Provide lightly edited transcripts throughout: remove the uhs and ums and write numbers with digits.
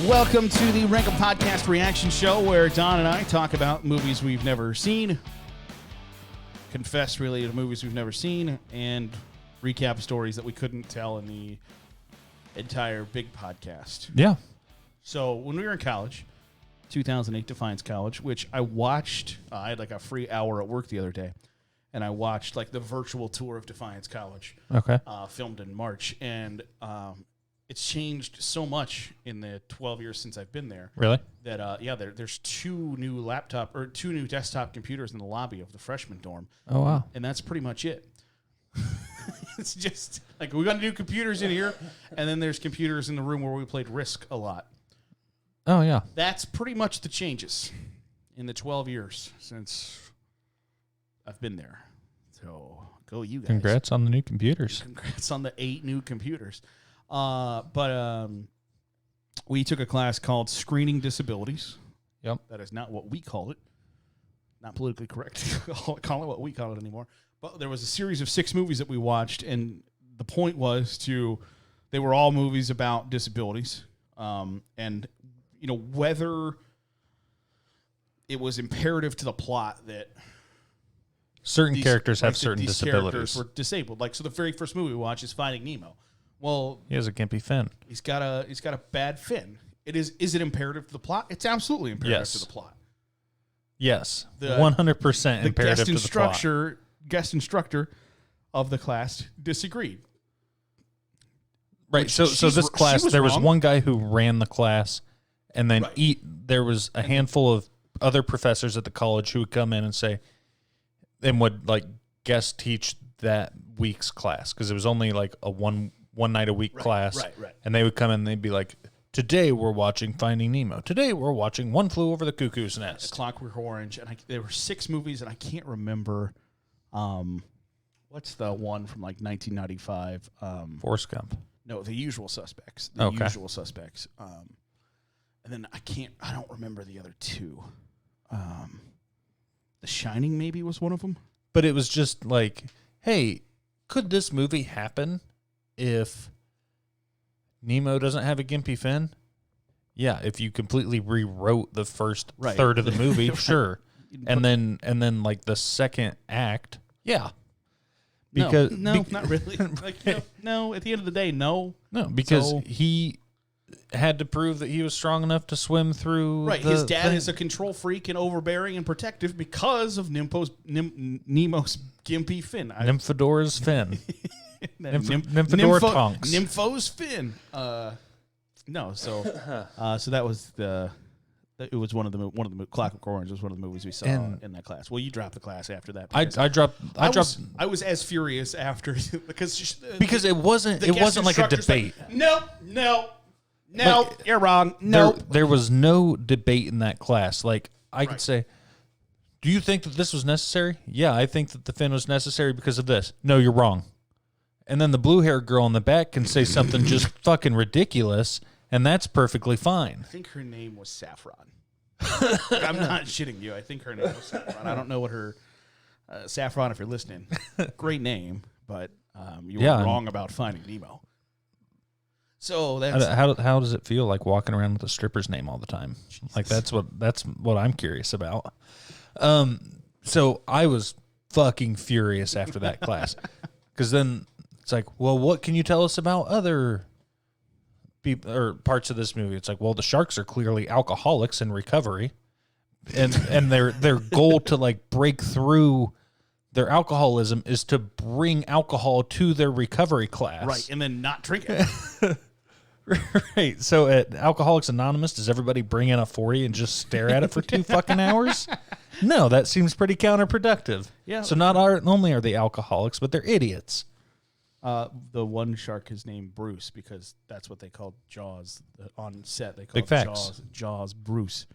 Welcome to the Rank 'em Podcast Reaction Show, where Don and I talk about movies we've never seen, confess really to movies we've never seen, and recap stories that we couldn't tell in the entire big podcast. Yeah. So when we were in college, 2008 Defiance College, which I watched, I had like a free hour at work the other day, and I watched like the virtual tour of Defiance College. Okay. Filmed in March, and it's changed so much in the 12 years since I've been there. Really? That there's two new desktop computers in the lobby of the freshman dorm. Oh, wow. And that's pretty much it. It's just like we got new computers in here, and then there's computers in the room where we played Risk a lot. Oh, yeah. That's pretty much the changes in the 12 years since I've been there. So go you guys. Congrats on the new computers. Congrats on the 8 new computers. But we took a class called Screening Disabilities. Yep. That is not what we called it. Not politically correct to call it what we call it anymore. But there was a series of 6 movies that we watched, and the point was they were all movies about disabilities. And, you know, whether it was imperative to the plot that certain characters have certain these disabilities. Characters were disabled. Like, so the very first movie we watched is Finding Nemo. Well, he has a gimpy fin. He's got a bad fin. Is it imperative to the plot? It's absolutely imperative to the plot. Yes, 100% imperative to the plot. The guest instructor of the class disagreed. Right. So this class, there was one guy who ran the class, and then there was a handful of other professors at the college who would come in and say, and would like guest teach that week's class, because it was only like a one night a week class. Right. And they would come in and they'd be like, today we're watching Finding Nemo. Today we're watching One Flew Over the Cuckoo's Nest. Clockwork Orange. And there were 6 movies, and I can't remember what's the one from like 1995? Forrest Gump. No, The Usual Suspects. Usual Suspects. And then I don't remember the other 2. The Shining maybe was one of them. But it was just like, hey, could this movie happen if Nemo doesn't have a gimpy fin? Yeah, if you completely rewrote the first third of the movie, sure. And then like the second act, yeah. Because no, not really. Like no, at the end of the day, no. No, because he had to prove that he was strong enough to swim through. Right, his dad is a control freak and overbearing and protective because of Nemo's gimpy fin. Nymphodora's fin. Nymphadora tonks. Nympho's fin. So that was it was one of the Clockwork Orange was one of the movies we saw in that class. Well, you dropped the class after that. I was as furious after because it wasn't like a debate. No, you're wrong. No, there was no debate in that class. Like I could say, do you think that this was necessary? Yeah, I think that the fin was necessary because of this. No, you're wrong. And then the blue-haired girl in the back can say something just fucking ridiculous, and that's perfectly fine. I think her name was Saffron. I'm not shitting you. I think her name was Saffron. I don't know what her... Saffron, if you're listening, great name, but you were wrong about Finding Nemo. So that's... How does it feel like walking around with a stripper's name all the time? Jesus. Like that's what I'm curious about. So I was fucking furious after that class, because then it's like, well, what can you tell us about other people or parts of this movie? It's like, well, the sharks are clearly alcoholics in recovery, and their goal to like break through their alcoholism is to bring alcohol to their recovery class, right, and then not drink it. Right. So at Alcoholics Anonymous, does everybody bring in a 40 and just stare at it for 2 fucking hours? No, that seems pretty counterproductive. Yeah. So not only are they alcoholics, but they're idiots. The one shark is named Bruce because that's what they called Jaws on set. They called Jaws Bruce.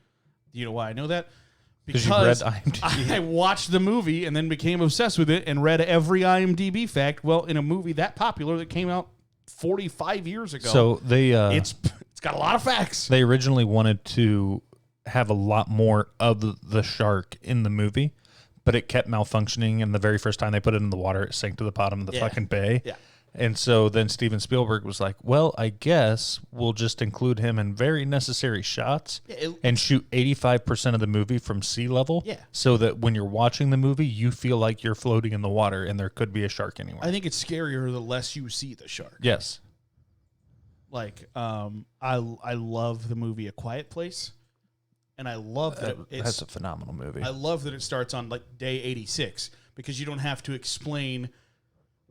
Do you know why I know that? Because you read IMDb. I watched the movie and then became obsessed with it and read every IMDb fact. Well, in a movie that popular that came out 45 years ago. So they it's got a lot of facts. They originally wanted to have a lot more of the shark in the movie, but it kept malfunctioning, and the very first time they put it in the water, it sank to the bottom of the fucking bay. Yeah. And so then Steven Spielberg was like, well, I guess we'll just include him in very necessary shots and shoot 85% of the movie from sea level. Yeah. So that when you're watching the movie, you feel like you're floating in the water and there could be a shark anywhere. I think it's scarier the less you see the shark. Yes. Like, I love the movie A Quiet Place. And I love that that's a phenomenal movie. I love that it starts on like day 86 because you don't have to explain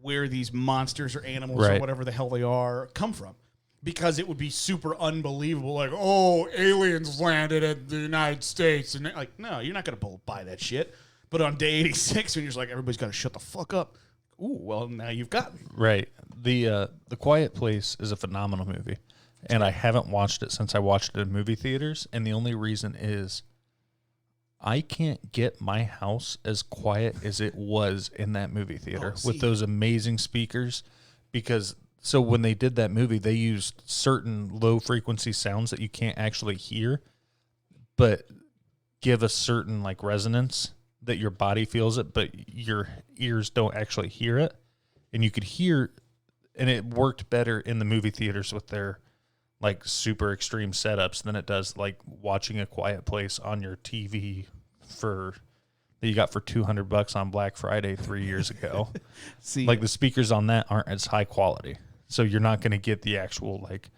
where these monsters or animals or whatever the hell they are come from, because it would be super unbelievable. Like, oh, aliens landed at the United States, and like, no, you're not gonna buy that shit. But on day 86, when you're just like, everybody's got to shut the fuck up. Ooh, well, now you've got me. Right. The Quiet Place is a phenomenal movie, and I haven't watched it since I watched it in movie theaters, and the only reason is I can't get my house as quiet as it was in that movie theater with those amazing speakers, because so when they did that movie, they used certain low frequency sounds that you can't actually hear, but give a certain like resonance that your body feels it, but your ears don't actually hear it. And you could hear, and it worked better in the movie theaters with their like super extreme setups than it does like watching A Quiet Place on your TV that you got for $200 on Black Friday 3 years ago. See, like the speakers on that aren't as high quality, so you're not going to get the actual like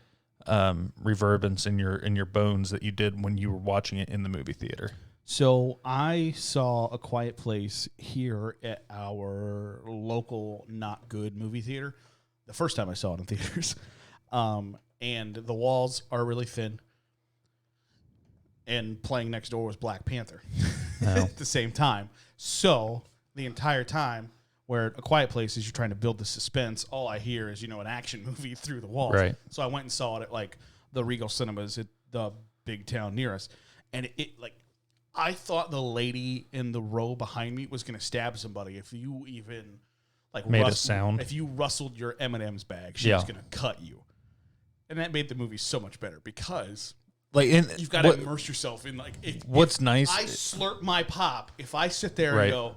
reverbance in your bones that you did when you were watching it in the movie theater. So I saw A Quiet Place here at our local not good movie theater. The first time I saw it in theaters. And the walls are really thin. And playing next door was Black Panther at the same time. So the entire time where A Quiet Place is you're trying to build the suspense, all I hear is, an action movie through the walls. Right. So I went and saw it at like the Regal Cinemas at the big town near us. And it like, I thought the lady in the row behind me was going to stab somebody if you even like made a sound. If you rustled your M&M's bag, she was going to cut you. And that made the movie so much better because like you've got to immerse yourself in like what's nice. I slurp my pop. If I sit there and go,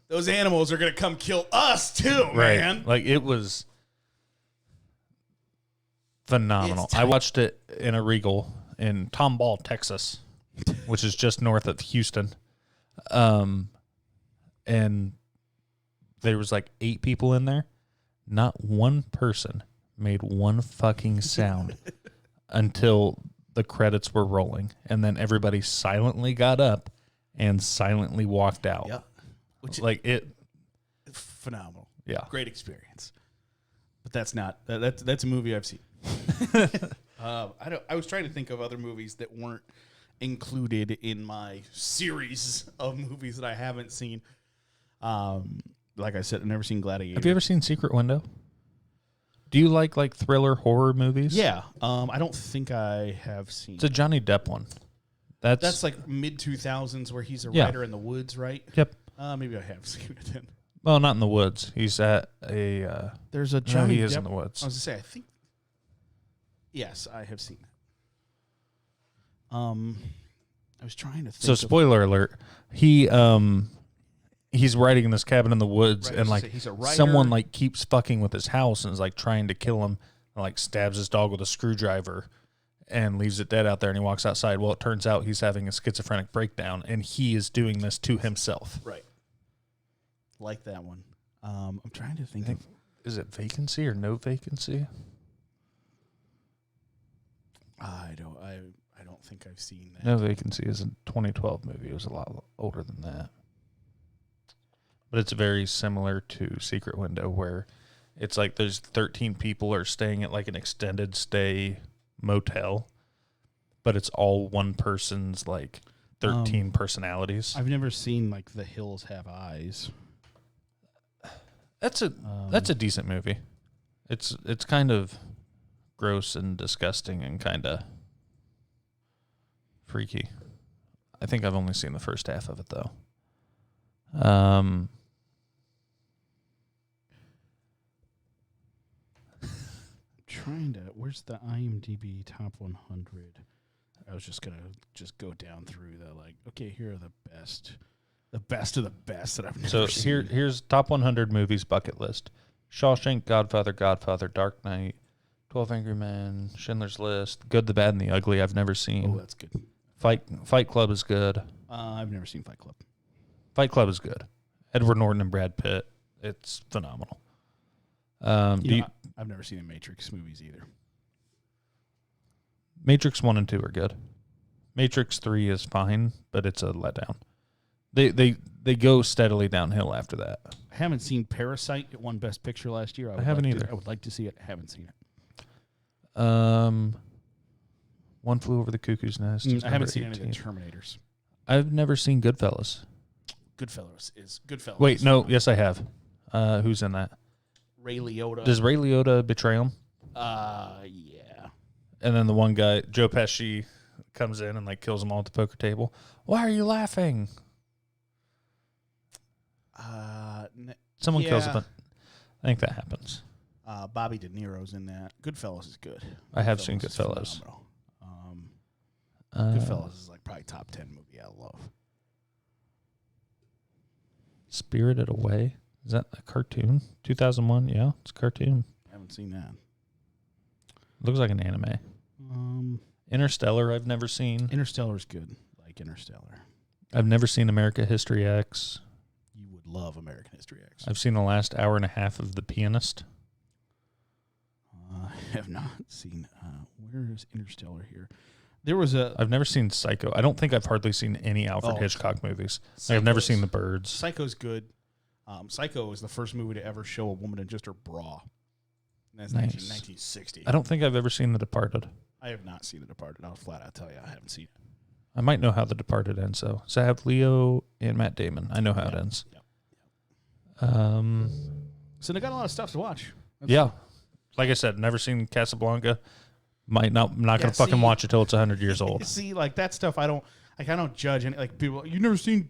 those animals are going to come kill us too, man. Like it was phenomenal. I watched it in a Regal in Tomball, Texas, which is just north of Houston. And there was like 8 people in there. Not one person made one fucking sound until the credits were rolling. And then everybody silently got up and silently walked out. Yeah. Which like it phenomenal. Yeah. Great experience. But that's not that's a movie I've seen. I was trying to think of other movies that weren't included in my series of movies that I haven't seen. Like I said, I've never seen Gladiator. Have you ever seen Secret Window? Do you like thriller horror movies? Yeah. I don't think I have seen. It's a Johnny Depp one. That's like mid-2000s where he's a writer in the woods, right? Yep. Maybe I have seen it then. Well, not in the woods. He's at a... There's a Johnny he is Depp. in the woods. I was going to say, I think... Yes, I have seen it. I was trying to think. So, spoiler alert. He's writing in this cabin in the woods, Right, and he's a writer. someone keeps fucking with his house and is trying to kill him, and stabs his dog with a screwdriver and leaves it dead out there, and he walks outside. Well, it turns out he's having a schizophrenic breakdown, and he is doing this to himself. Right. Like that one. I'm trying to think of... Is it Vacancy or No Vacancy? I don't think I've seen that. No Vacancy is a 2012 movie. It was a lot older than that. But it's very similar to Secret Window, where it's there's 13 people are staying at an extended stay motel, but it's all one person's 13 personalities. I've never seen The Hills Have Eyes. That's a decent movie. It's kind of gross and disgusting and kind of freaky. I think I've only seen the first half of it though. Trying to... Where's the IMDb Top 100? I was just going to go down through the, okay, here are the best The best of the best that I've never So seen. here's top 100 movies bucket list: Shawshank, Godfather, Dark Knight, 12 Angry Men, Schindler's List, Good, the Bad, and the Ugly. I've never seen. Oh, that's good. Fight Club is good. I've never seen Fight Club. Fight Club is good. Edward Norton and Brad Pitt. It's phenomenal. I've never seen the Matrix movies either. Matrix 1 and 2 are good. Matrix 3 is fine, but it's a letdown. They go steadily downhill after that. I haven't seen Parasite. It won Best Picture last year. I haven't either. I would like to see it. I haven't seen it. One Flew Over the Cuckoo's Nest. I haven't seen any of the Terminators. I've never seen Goodfellas. Goodfellas. Wait, no, yes I have. Who's in that? Ray Liotta. Does Ray Liotta betray him? Yeah. And then the one guy, Joe Pesci, comes in and like kills them all at the poker table. Why are you laughing? Someone kills him. I think that happens. Bobby De Niro's in that. Goodfellas is good. I have seen Goodfellas. Goodfellas is like probably top 10 movie I love. Spirited Away. Is that a cartoon? 2001? Yeah, it's a cartoon. I haven't seen that. Looks like an anime. Interstellar, I've never seen. Interstellar's good. Like Interstellar. I've never seen America History X. You would love American History X. I've seen the last hour and a half of The Pianist. I have not seen. Where is Interstellar here? There was a. I've never seen Psycho. I don't think I've hardly seen any Alfred Hitchcock movies. Like, I've never seen The Birds. Psycho's good. Psycho is the first movie to ever show a woman in just her bra. And that's Nice. 1960. I don't think I've ever seen The Departed. I have not seen The Departed. I'll flat out tell you I haven't seen it. I might know how The Departed ends, though. So I have Leo and Matt Damon. I know how it ends. So they got a lot of stuff to watch. Yeah. Like I said, never seen Casablanca. Not gonna fucking watch it till it's 100 years old. See, like that stuff, I don't judge any. Like people, you never seen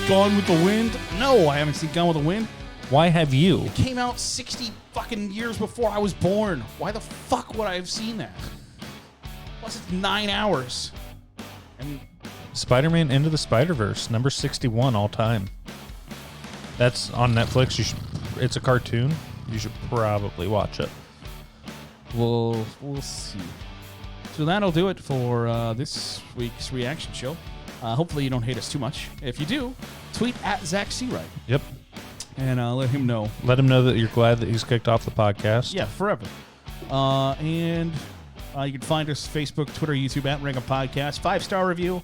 Gone with the Wind? No, I haven't seen Gone with the Wind. Why have you? It came out 60 fucking years before I was born. Why the fuck would I have seen that? Plus, it's 9 hours. And Spider-Man Into the Spider-Verse, number 61 all time. That's on Netflix. It's a cartoon. You should probably watch it. we'll see. So that'll do it for this week's reaction show. Hopefully you don't hate us too much. If you do, tweet at Zach Seawright. Yep. And let him know. Let him know that you're glad that he's kicked off the podcast. Yeah, forever. And you can find us Facebook, Twitter, YouTube at Ring of Podcast. 5-star review.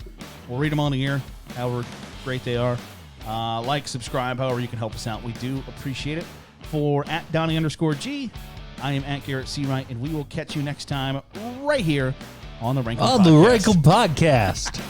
We'll read them on the air, however great they are. Like, subscribe, however you can help us out. We do appreciate it. For at Donnie_G, I am at Garrett Seawright, and we will catch you next time right here on the Wrinkle Podcast. On the Wrinkle Podcast.